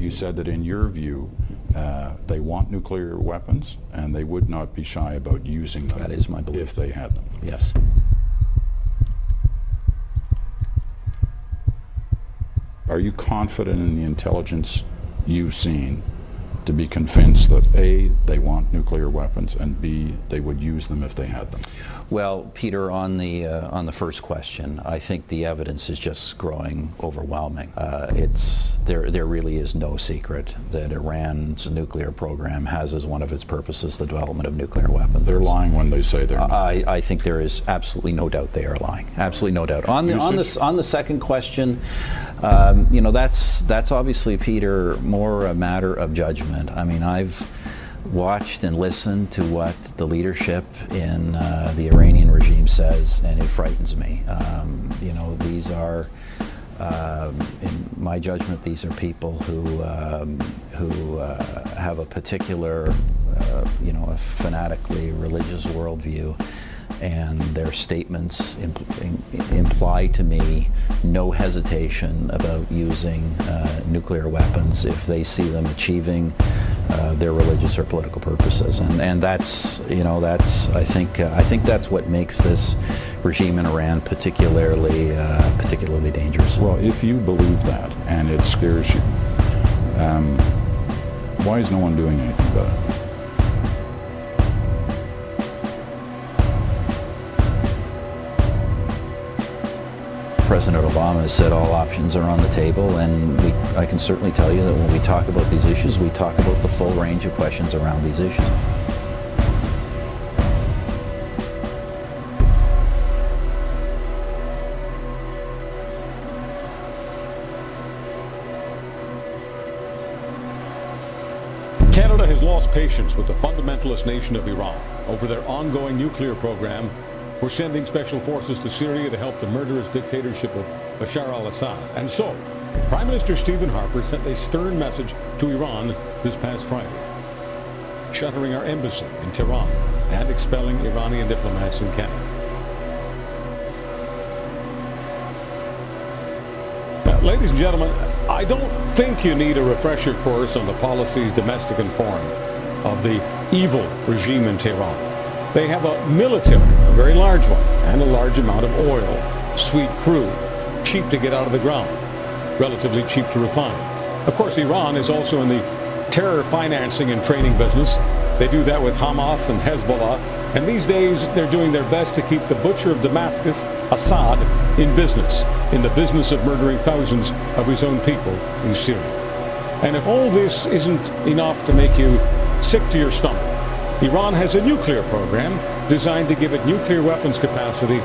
you said that in your view, they want nuclear weapons and they would not be shy about using them. That is my belief. If they had them. Yes. Are you confident in the intelligence you've seen to be convinced that A, they want nuclear weapons, and B, they would use them if they had them? Well, Peter, on the first question, I think the evidence is just growing overwhelming. There really is no secret that Iran's nuclear program has as one of its purposes the development of nuclear weapons. They're lying when they say they're not. I think there is absolutely no doubt they are lying. Absolutely no doubt. On the second question, you know, that's obviously, Peter, more a matter of judgment. I mean, I've watched and listened to what the leadership in the Iranian regime says, and it frightens me. You know, these are, in my judgment, these are people who have a particular, you know, a fanatically religious worldview, and their statements imply to me no hesitation about using nuclear weapons if they see them achieving their religious or political purposes, and that's, you know, that's, I think that's what makes this regime in Iran particularly dangerous. Well, if you believe that and it scares you, why is no one doing anything about it? President Obama has said all options are on the table, and I can certainly tell you that when we talk about these issues, we talk about the full range of questions around these issues. Canada has lost patience with the fundamentalist nation of Iran over their ongoing nuclear program. We're sending special forces to Syria to help the murderous dictatorship of Bashar al-Assad. And so, Prime Minister Stephen Harper sent a stern message to Iran this past Friday, shuttering our embassy in Tehran and expelling Iranian diplomats in Canada. Now, ladies and gentlemen, I don't think you need a refresher course on the policies, domestic and foreign, of the evil regime in Tehran. They have a military, a very large one, and a large amount of oil, sweet crude, cheap to get out of the ground, relatively cheap to refine. Of course, Iran is also in the terror financing and training business. They do that with Hamas and Hezbollah, and these days they're doing their best to keep the butcher of Damascus, Assad, in the business of murdering thousands of his own people in Syria. And if all this isn't enough to make you sick to your stomach, Iran has a nuclear program designed to give it nuclear weapons capacity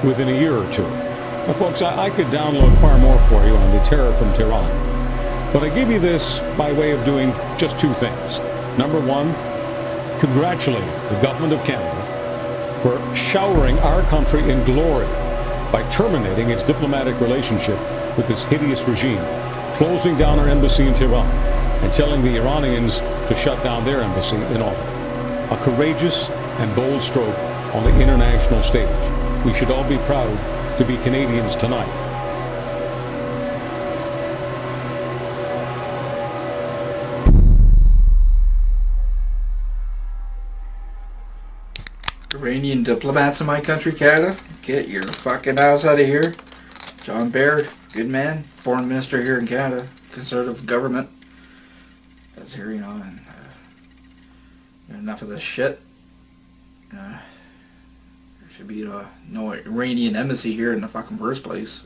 within a year or two. Now, folks, I could download far more for you on the terror from Tehran, but I give you this by way of doing just two things. Number one, congratulating the government of Canada for showering our country in glory by terminating its diplomatic relationship with this hideous regime, closing down our embassy in Tehran, and telling the Iranians to shut down their embassy in Albany. A courageous and bold stroke on the international stage. We should all be proud to be Canadians tonight. Iranian diplomats in my country, Canada, get your fucking ass out of here. John Baird, good man, foreign minister here in Canada, conservative government. That's here, you know, and enough of this shit. There should be no Iranian embassy here in the fucking first place,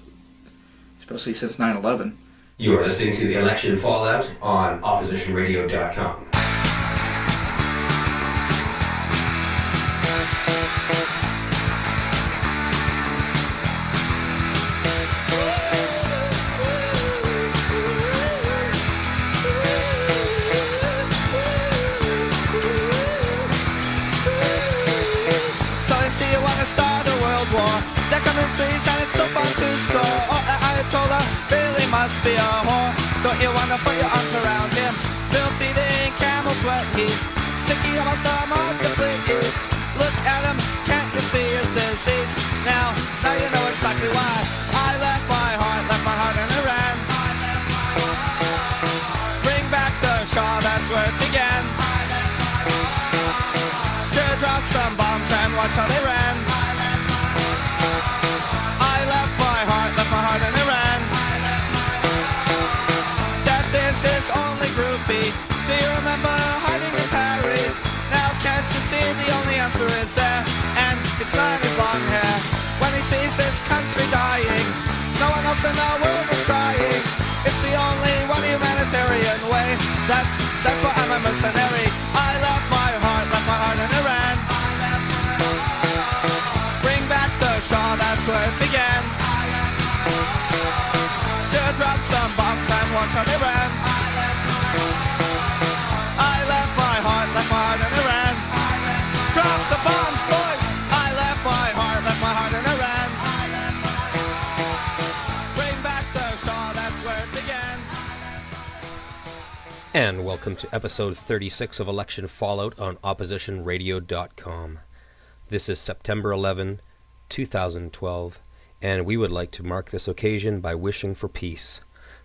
especially since 9/11. You are listening to The Election Fallout on OppositionRadio.com. And it's so fun to score. Oh, Ayatollah really must be a whore. Don't you wanna put your arms around him? Filthy in camel sweat, he's sicky almost to please. Look at him, can't you see his disease? Now you know exactly why I left my heart in Iran. Bring watch how they ran. I left my heart in Iran. Death is his only groupie. Do you remember hiding in Paris? Now can't you see the only answer is there? And it's not his long hair. When he sees his country dying, no one else in the world is crying. It's the only one humanitarian way. That's why I'm a mercenary. I left my heart in Iran. Bring back the Shah, that's where it began. Should drop some bombs and watch how they ran. I left my heart in Iran. Drop the bombs, boys. I left my heart in Iran. Bring back the Shah, that's where it began. And welcome to episode 36 of Election Fallout on OppositionRadio.com. This is September 11, 2012, and we would like to mark this occasion by wishing for peace.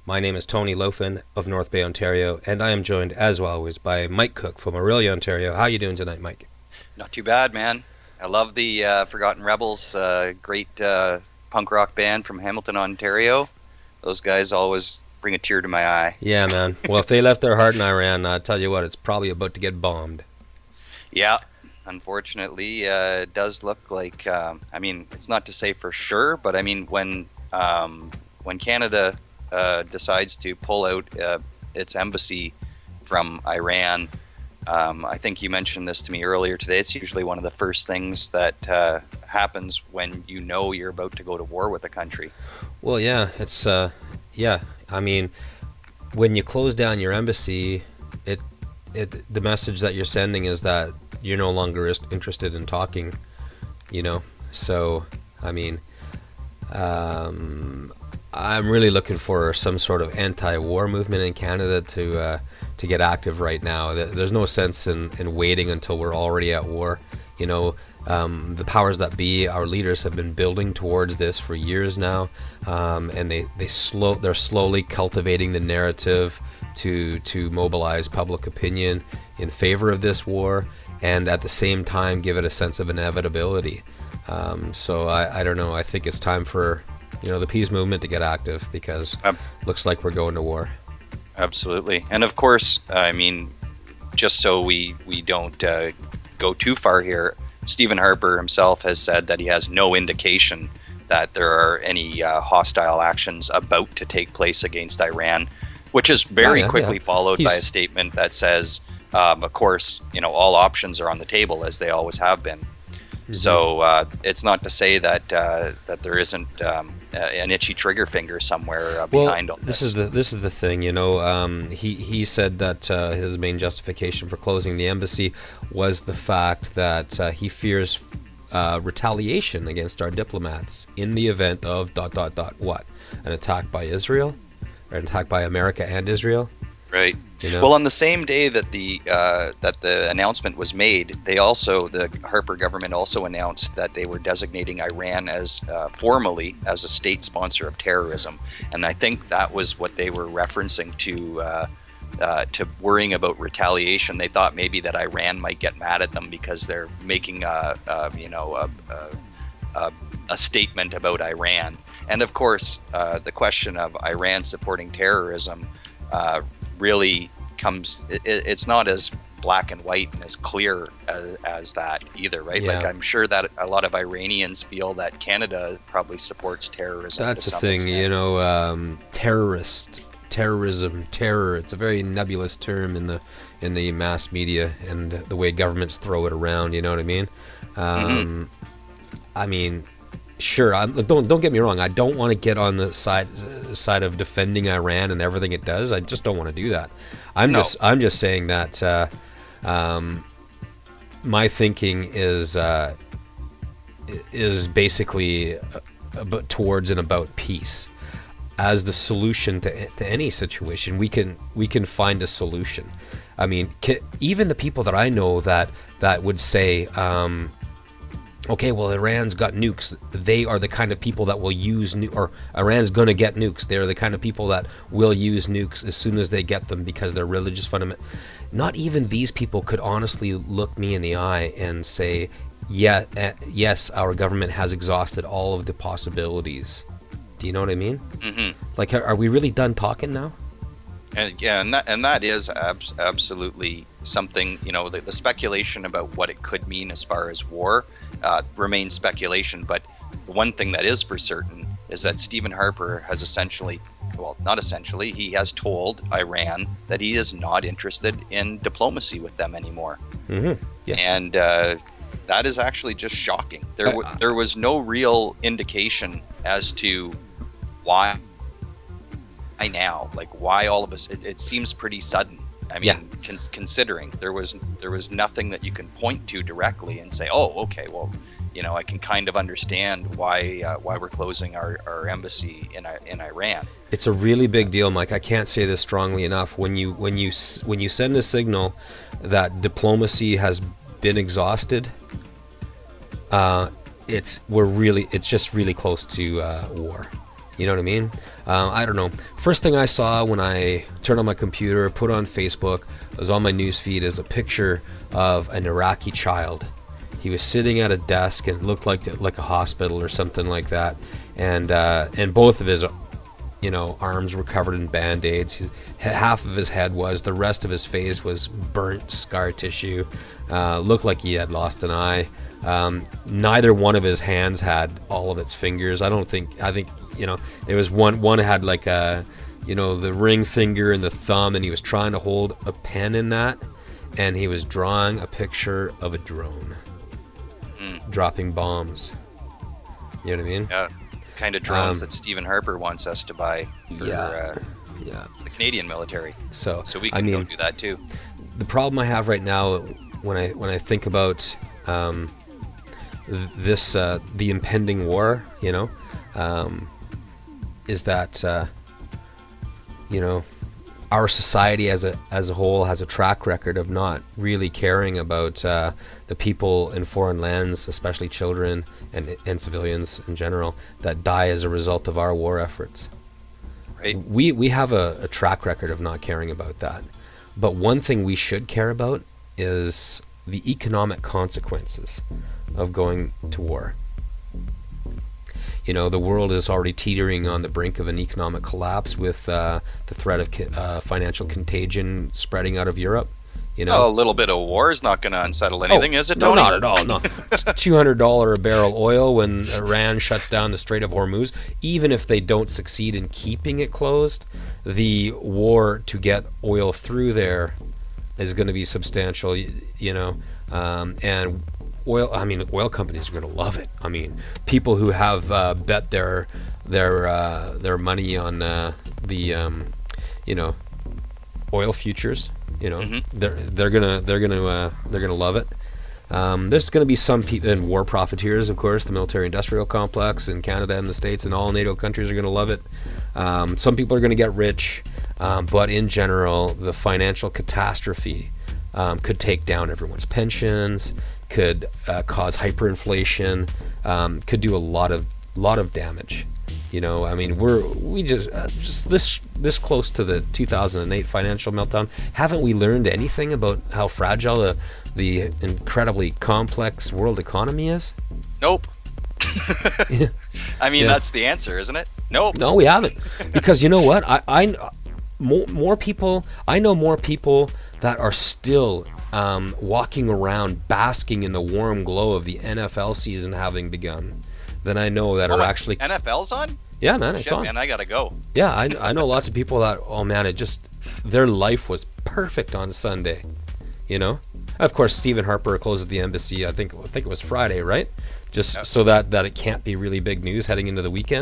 My name is Tony Lofen of North Bay, Ontario, and I am joined, as always, by Mike Cook from Orillia, Ontario. How are you doing tonight, Mike? Not too bad, man. I love the Forgotten Rebels, great punk rock band from Hamilton, Ontario. Those guys always bring a tear to my eye. Yeah, man. Well, if they left their heart in Iran, I'll tell you what, it's probably about to get bombed. Yeah, unfortunately, it does look like, I mean, it's not to say for sure, but I mean, when Canada decides to pull out its embassy from Iran, I think you mentioned this to me earlier today, it's usually one of the first things that happens when you know you're about to go to war with a country. Well, yeah, it's, I mean, when you close down your embassy, the message that you're sending is that you're no longer interested in talking, you know. So, I mean, I'm really looking for some sort of anti-war movement in Canada to get active right now. There's no sense in waiting until we're already at war, you know. The powers that be, our leaders have been building towards this for years now, and they're slowly cultivating the narrative to mobilize public opinion in favor of this war, and at the same time give it a sense of inevitability. So I don't know. I think it's time for the peace movement to get active, because looks like we're going to war. Absolutely, and of course, I mean, just so we don't go too far here, Stephen Harper himself has said that he has no indication that there are any hostile actions about to take place against Iran, which is very quickly followed by a statement that says, of course, all options are on the table, as they always have been. Mm-hmm. So it's not to say that that there isn't an itchy trigger finger somewhere behind all this. This is the thing, he said that his main justification for closing the embassy was the fact that he fears retaliation against our diplomats in the event of ... what? An attack by Israel? Or an attack by America and Israel? Right. Well, on the same day that the announcement was made, the Harper government also announced that they were designating Iran as formally as a state sponsor of terrorism, and I think that was what they were referencing to worrying about retaliation. They thought maybe that Iran might get mad at them because they're making a statement about Iran, and of course the question of Iran supporting terrorism really comes, it's not as black and white and as clear as that either, right? Yeah. Like, I'm sure that a lot of Iranians feel that Canada probably supports terrorism. That's the thing, terrorism, terror, it's a very nebulous term in the mass media and the way governments throw it around, you know what I mean? I mean, sure, don't get me wrong, I don't want to get on the side of defending Iran and everything it does. I just don't want to do that. I'm just saying that my thinking is basically about peace as the solution to any situation. We can find a solution. I mean, even the people that I know that would say, okay, well, Iran's got nukes. They are the kind of people that will use or Iran's going to get nukes. They're the kind of people that will use nukes as soon as they get them because they're religious fundament. Not even these people could honestly look me in the eye and say, yes, our government has exhausted all of the possibilities. Do you know what I mean? Mm-hmm. Like, are we really done talking now? And yeah, and that is absolutely something. You know, the speculation about what it could mean as far as war remains speculation. But the one thing that is for certain is that Stephen Harper has essentially, well, not essentially, he has told Iran that he is not interested in diplomacy with them anymore. Mm-hmm. Yes. And that is actually just shocking. There was no real indication as to why now, like why all of us. It seems pretty sudden. I mean, considering there was nothing that you can point to directly and say, oh, okay, well, you know, I can kind of understand why we're closing our embassy in Iran. It's a really big deal, Mike. I can't say this strongly enough. When you send a signal that diplomacy has been exhausted, it's just really close to war. You know what I mean? I don't know. First thing I saw when I turned on my computer, put on Facebook, was on my news feed, is a picture of an Iraqi child. He was sitting at a desk and it looked like a hospital or something like that, and both of his, arms were covered in band-aids. Half of his head was, the rest of his face was burnt scar tissue. Looked like he had lost an eye. Neither one of his hands had all of its fingers. I think there was one had like the ring finger and the thumb, and he was trying to hold a pen in that, and he was drawing a picture of a drone dropping bombs. You know what I mean? Yeah, kind of drones that Stephen Harper wants us to buy for the Canadian military. So we can go do that too. The problem I have right now when I think about this the impending war, is that our society as a whole has a track record of not really caring about the people in foreign lands, especially children and civilians in general, that die as a result of our war efforts. Right. We have a track record of not caring about that. But one thing we should care about is the economic consequences of going to war. The world is already teetering on the brink of an economic collapse with the threat of financial contagion spreading out of Europe. A little bit of war is not going to unsettle anything, is it, Tony? No, not at all. No, $200 a barrel oil when Iran shuts down the Strait of Hormuz. Even if they don't succeed in keeping it closed, the war to get oil through there is going to be substantial. And oil companies are going to love it. I mean, people who have bet their money on the oil futures, they're gonna love it. There's going to be some people and war profiteers, of course. The military-industrial complex in Canada and the States and all NATO countries are going to love it. Some people are going to get rich, but in general, the financial catastrophe could take down everyone's pensions, could cause hyperinflation, could do a lot of damage. We just this close to the 2008 financial meltdown. Haven't we learned anything about how fragile the incredibly complex world economy is? Nope. That's the answer, isn't it? Nope. No, we haven't. Because you know what? I know more people that are still walking around basking in the warm glow of the NFL season having begun than I know that are actually... NFL's on? Yeah, man, it's Shit, on. Man, I gotta go. Yeah, I know lots of people that, oh man, their life was perfect on Sunday, Of course, Stephen Harper closes the embassy, I think it was Friday, right? Just so that it can't be really big news heading into the weekend.